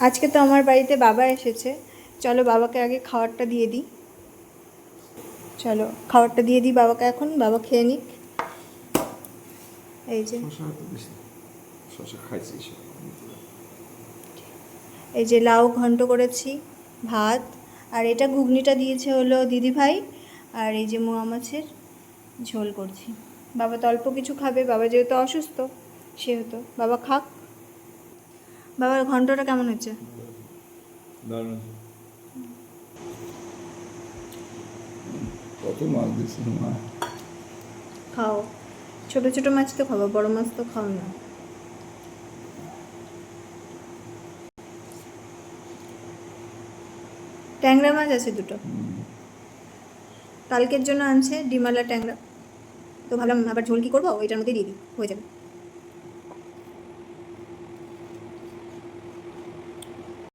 আজকে তো আমার বাড়িতে বাবা এসেছে, চলো বাবাকে আগে খাবারটা দিয়ে দিই। চলো খাবারটা দিয়ে দিই বাবাকে, এখন বাবা খেয়ে নিক। এই যে এই যে লাউ ঘন্ট করেছি, ভাত, আর এটা ঘুগনিটা দিয়েছে হলো দিদিভাই, আর এই যে মোয়া মাছের ঝোল করছি। বাবা তো অল্প কিছু খাবে, বাবা যেহেতু অসুস্থ সেহেতু। বাবা খাক। বাবার ঘন্টটা কেমন হচ্ছে? কত মাছ দিচ্ছে মা? খাও, ছোট ছোট মাছ তো খাবো, বড় মাছ তো খাও না। ট্যাংরা মাছ আছে দুটো, কালকের জন্য আনছে ডিমালা ট্যাংরা, তো ভাবলাম আবার ঝোল কী করবো, ওইটার মধ্যে দিয়ে দিই, হয়ে যাবে।